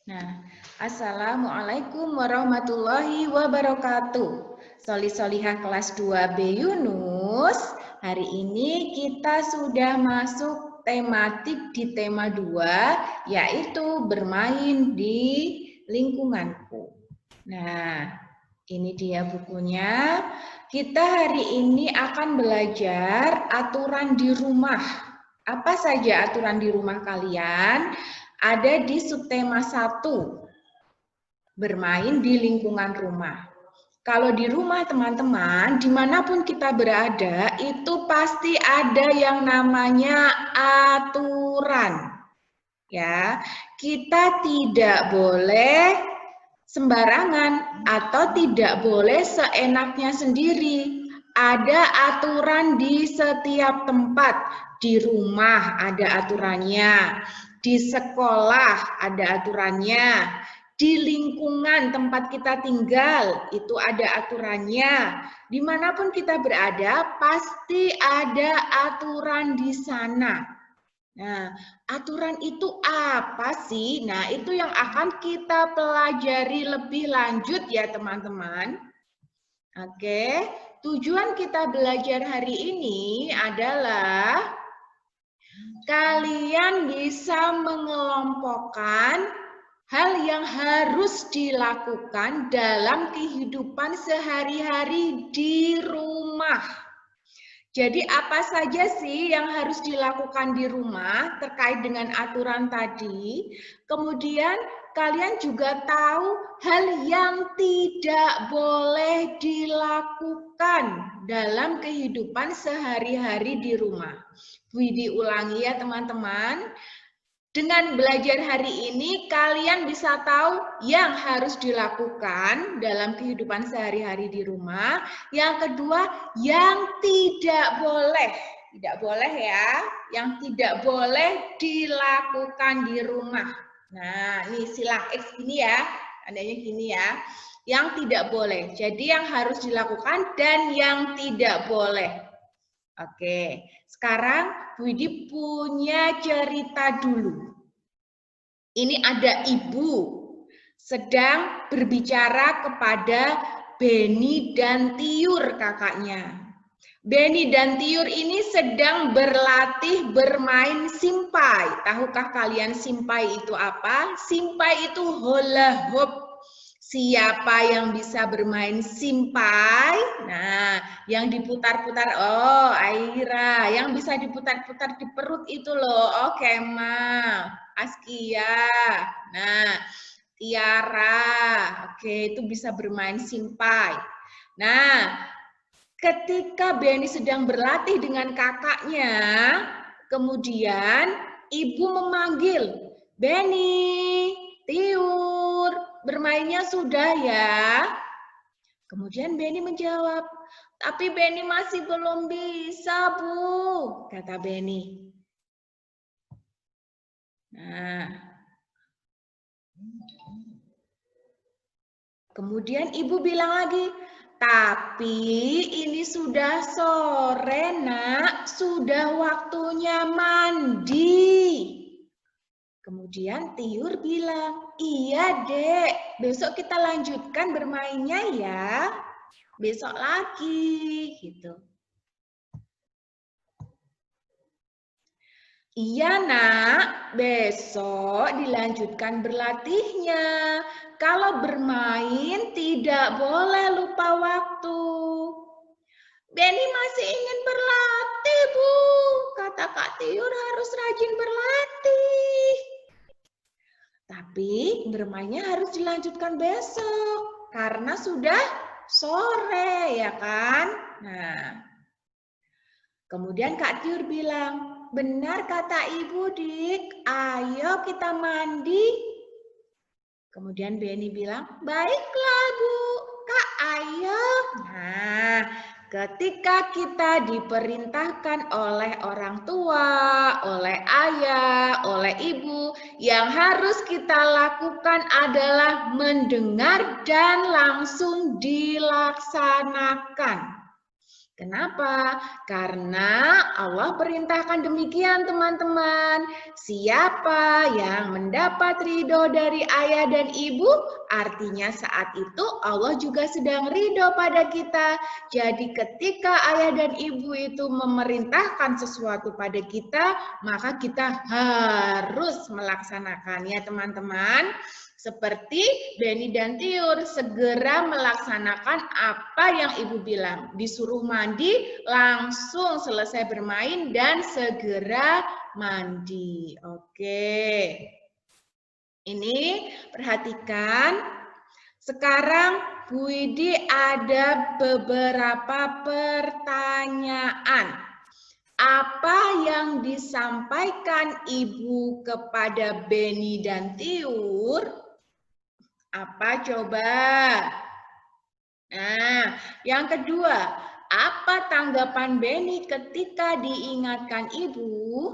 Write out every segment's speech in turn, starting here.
Nah, Assalamualaikum warahmatullahi wabarakatuh. Soli-solihah kelas 2B Yunus, hari ini kita sudah masuk tematik di tema 2, yaitu bermain di lingkunganku. Nah, ini dia bukunya. Kita hari ini akan belajar aturan di rumah. Apa saja aturan di rumah kalian? Ada di subtema 1, bermain di lingkungan rumah. Kalau di rumah teman-teman, dimanapun kita berada, itu pasti ada yang namanya aturan. Ya, kita tidak boleh sembarangan atau tidak boleh seenaknya sendiri. Ada aturan di setiap tempat. Di rumah ada aturannya, di sekolah ada aturannya, di lingkungan tempat kita tinggal itu ada aturannya. Dimanapun kita berada, pasti ada aturan di sana. Nah, aturan itu apa sih? Nah, itu yang akan kita pelajari lebih lanjut ya teman-teman. Oke, tujuan kita belajar hari ini adalah kalian bisa mengelompokkan hal yang harus dilakukan dalam kehidupan sehari-hari di rumah. Jadi apa saja sih yang harus dilakukan di rumah terkait dengan aturan tadi? Kemudian kalian juga tahu hal yang tidak boleh dilakukan dalam kehidupan sehari-hari di rumah. Widi ulangi ya teman-teman. Dengan belajar hari ini, kalian bisa tahu yang harus dilakukan dalam kehidupan sehari-hari di rumah. Yang kedua, yang tidak boleh. Tidak boleh ya, yang tidak boleh dilakukan di rumah. Nah, ini sila X gini ya, tandanya gini ya. Yang tidak boleh. Jadi yang harus dilakukan dan yang tidak boleh. Oke, sekarang Widi punya cerita dulu. Ini ada ibu sedang berbicara kepada Beni dan Tiur kakaknya. Beni dan Tiur ini sedang berlatih bermain simpai. Tahukah kalian simpai itu apa? Simpai itu hula hoop. Siapa yang bisa bermain simpai? Nah, yang diputar-putar, oh Aira. Yang bisa diputar-putar di perut itu loh, oh Kemal, Askia. Nah, Tiara. Oke, itu bisa bermain simpai. Nah, ketika Beni sedang berlatih dengan kakaknya, kemudian ibu memanggil, Beni, Tiur, bermainnya sudah ya? Kemudian Beni menjawab, tapi Beni masih belum bisa, Bu, kata Beni. Nah, kemudian ibu bilang lagi, tapi ini sudah sore, Nak, sudah waktunya mandi. Kemudian Tiur bilang, iya Dek, besok kita lanjutkan bermainnya ya. Besok lagi, gitu. Iya Nak, besok dilanjutkan berlatihnya. Kalau bermain tidak boleh lupa waktu. Beni masih ingin berlatih, Bu. Kata Kak Tiur harus rajin berlatih. Tapi bermainnya harus dilanjutkan besok karena sudah sore, ya kan? Nah, kemudian Kak Tiur bilang, benar kata Ibu Dik, ayo kita mandi. Kemudian Beni bilang, baiklah Bu, Kak ayo. Nah, ketika kita diperintahkan oleh orang tua, oleh ayah, oleh ibu, yang harus kita lakukan adalah mendengar dan langsung dilaksanakan. Kenapa? Karena Allah perintahkan demikian, teman-teman. Siapa yang mendapat ridho dari ayah dan ibu, artinya saat itu Allah juga sedang ridho pada kita. Jadi ketika ayah dan ibu itu memerintahkan sesuatu pada kita, maka kita harus melaksanakannya, teman-teman. Seperti Beni dan Tiur, segera melaksanakan apa yang ibu bilang. Disuruh mandi, langsung selesai bermain dan segera mandi. Oke. Ini perhatikan. Sekarang Bu Widi ada beberapa pertanyaan. Apa yang disampaikan ibu kepada Beni dan Tiur? Apa coba? Nah, yang kedua, apa tanggapan Beni ketika diingatkan ibu?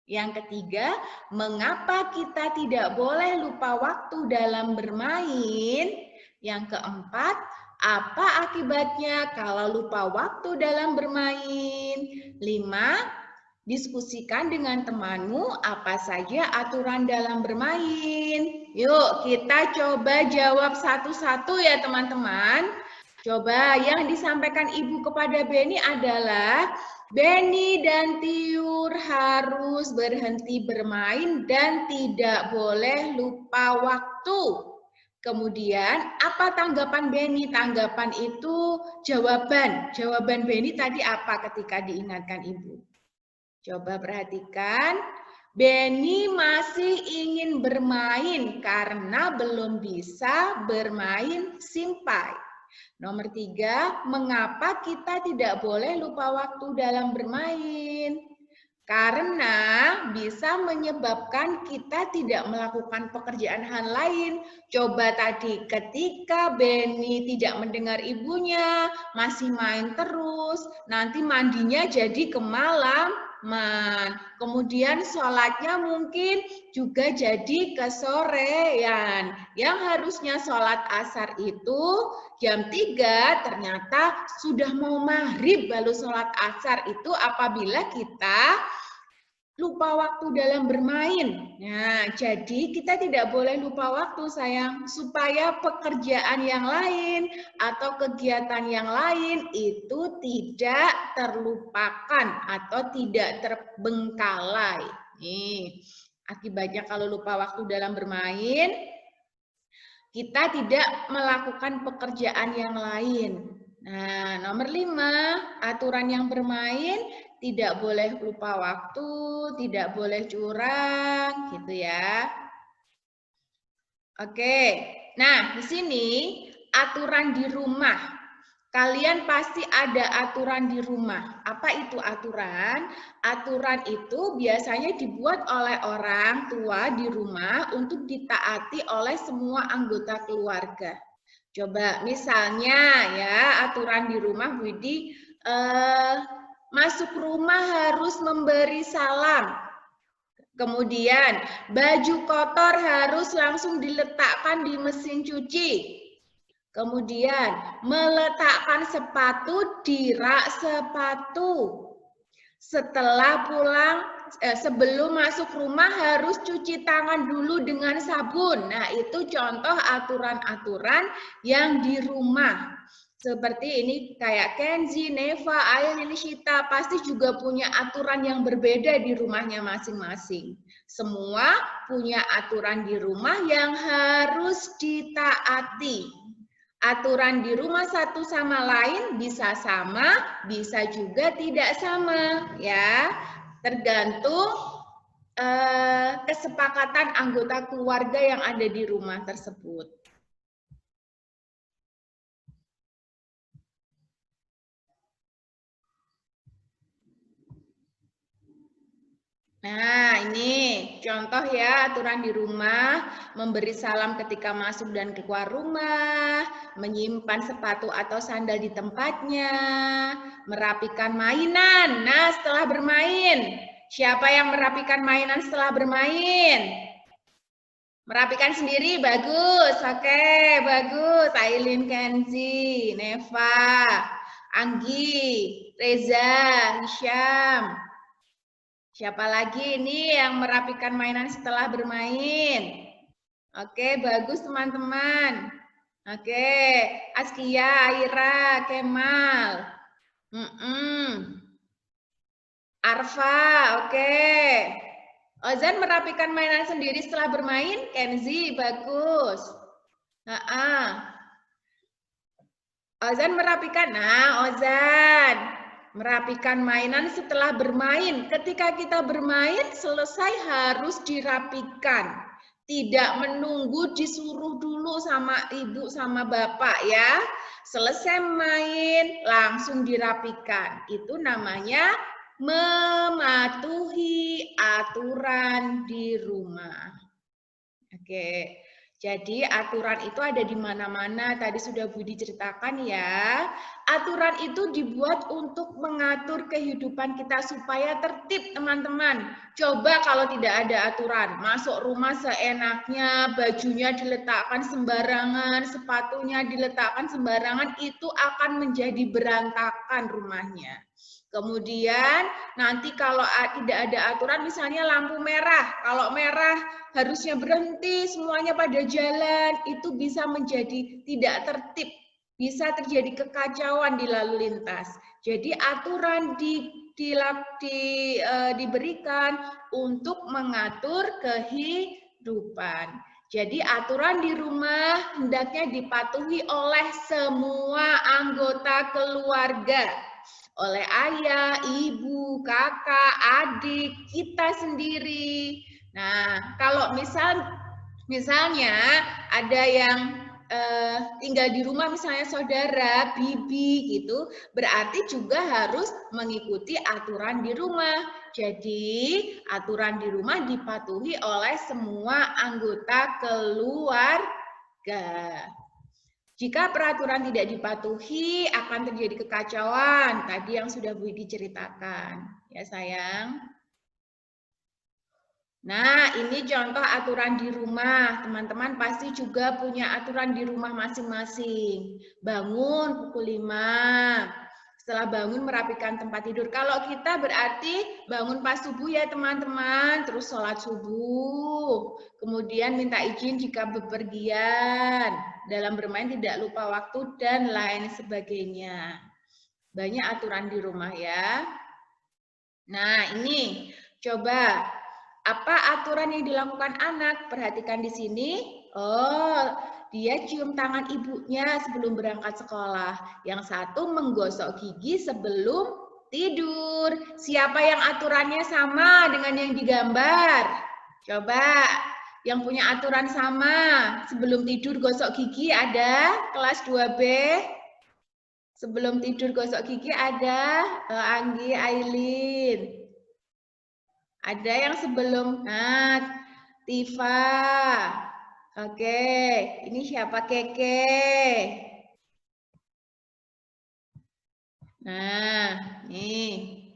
Yang ketiga, mengapa kita tidak boleh lupa waktu dalam bermain? Yang keempat, apa akibatnya kalau lupa waktu dalam bermain? 5. Diskusikan dengan temanmu apa saja aturan dalam bermain. Yuk, kita coba jawab satu-satu ya teman-teman. Coba yang disampaikan ibu kepada Beni adalah Beni dan Tiur harus berhenti bermain dan tidak boleh lupa waktu. Kemudian, apa tanggapan Beni? Tanggapan itu jawaban. Jawaban Beni tadi apa ketika diingatkan ibu? Coba perhatikan, Beni masih ingin bermain karena belum bisa bermain simpai. Nomor 3, mengapa kita tidak boleh lupa waktu dalam bermain? Karena bisa menyebabkan kita tidak melakukan pekerjaan hal lain. Coba tadi ketika Beni tidak mendengar ibunya, masih main terus, nanti mandinya jadi kemalaman. Kemudian sholatnya mungkin juga jadi kesorean. Yang harusnya sholat asar itu jam 3, ternyata sudah mau maghrib baru sholat asar. Itu apabila kita lupa waktu dalam bermain. Nah, jadi kita tidak boleh lupa waktu, sayang, supaya pekerjaan yang lain atau kegiatan yang lain itu tidak terlupakan atau tidak terbengkalai. Nih, akibatnya kalau lupa waktu dalam bermain, kita tidak melakukan pekerjaan yang lain. Nah, nomor 5, aturan yang bermain tidak boleh lupa waktu, tidak boleh curang, gitu ya. Oke, nah di sini aturan di rumah. Kalian pasti ada aturan di rumah. Apa itu aturan? Aturan itu biasanya dibuat oleh orang tua di rumah untuk ditaati oleh semua anggota keluarga. Coba misalnya ya, aturan di rumah Bu Widi, masuk rumah harus memberi salam. Kemudian baju kotor harus langsung diletakkan di mesin cuci. Kemudian meletakkan sepatu di rak sepatu. Setelah pulang, sebelum masuk rumah harus cuci tangan dulu dengan sabun. Nah, itu contoh aturan-aturan yang di rumah. Seperti ini kayak Kenzi, Neva, Ailin, Shita pasti juga punya aturan yang berbeda di rumahnya masing-masing. Semua punya aturan di rumah yang harus ditaati. Aturan di rumah satu sama lain bisa sama, bisa juga tidak sama, ya. Tergantung kesepakatan anggota keluarga yang ada di rumah tersebut. Nah, ini contoh ya aturan di rumah, memberi salam ketika masuk dan keluar rumah, menyimpan sepatu atau sandal di tempatnya, merapikan mainan. Nah, setelah bermain, siapa yang merapikan mainan setelah bermain? Merapikan sendiri, bagus. Oke, bagus. Ailin, Kenzi, Neva. Anggi, Reza, Hisham. Siapa lagi ini yang merapikan mainan setelah bermain? Oke, bagus teman-teman. Oke, Askia, Aira, Kemal. Arfa, oke. Ozan merapikan mainan sendiri setelah bermain. Kenzi, bagus. Ozan merapikan. Nah, Ozan merapikan mainan setelah bermain. Ketika kita bermain, selesai harus dirapikan. Tidak menunggu disuruh dulu sama ibu sama bapak ya. Selesai main, langsung dirapikan. Itu namanya mematuhi aturan di rumah. Oke. Jadi aturan itu ada di mana-mana, tadi sudah Budi ceritakan ya. Aturan itu dibuat untuk mengatur kehidupan kita supaya tertib teman-teman. Coba kalau tidak ada aturan, masuk rumah seenaknya, bajunya diletakkan sembarangan, sepatunya diletakkan sembarangan, itu akan menjadi berantakan rumahnya. Kemudian nanti kalau tidak ada aturan, misalnya lampu merah, kalau merah harusnya berhenti, semuanya pada jalan, itu bisa menjadi tidak tertib, bisa terjadi kekacauan di lalu lintas. Jadi aturan diberikan untuk mengatur kehidupan. Jadi aturan di rumah hendaknya dipatuhi oleh semua anggota keluarga. Oleh ayah, ibu, kakak, adik, kita sendiri. Nah, kalau misalnya ada yang tinggal di rumah, misalnya saudara, bibi gitu, berarti juga harus mengikuti aturan di rumah. Jadi, aturan di rumah dipatuhi oleh semua anggota keluarga. Jika peraturan tidak dipatuhi, akan terjadi kekacauan. Tadi yang sudah Bu Idi ceritakan. Ya sayang. Nah, ini contoh aturan di rumah. Teman-teman pasti juga punya aturan di rumah masing-masing. Bangun pukul 5. Setelah bangun merapikan tempat tidur. Kalau kita berarti bangun pas subuh ya teman-teman. Terus sholat subuh. Kemudian minta izin jika bepergian. Dalam bermain tidak lupa waktu dan lain sebagainya. Banyak aturan di rumah ya. Nah, ini coba apa aturan yang dilakukan anak? Perhatikan di sini. Oh, dia cium tangan ibunya sebelum berangkat sekolah. Yang satu menggosok gigi sebelum tidur. Siapa yang aturannya sama dengan yang digambar? Coba, yang punya aturan sama. Sebelum tidur gosok gigi ada kelas 2B. Sebelum tidur gosok gigi ada Anggi, Aileen. Ada yang sebelum, Tifa. Oke, ini siapa? Keke. Nah, nih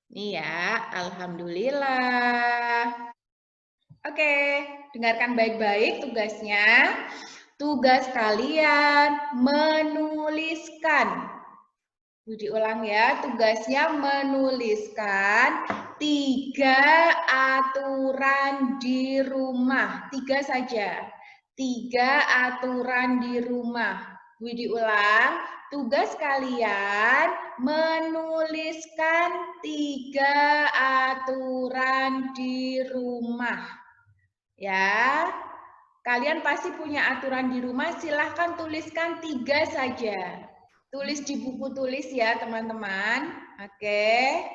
ya, alhamdulillah. Oke, dengarkan baik-baik tugasnya. Tugas kalian menuliskan. Diulang ya, tugasnya menuliskan 3 aturan di rumah. 3 saja. 3 aturan di rumah. Diulang, tugas kalian menuliskan 3 aturan di rumah. Ya, kalian pasti punya aturan di rumah, silahkan tuliskan 3 saja. Tulis di buku tulis ya teman-teman. Oke.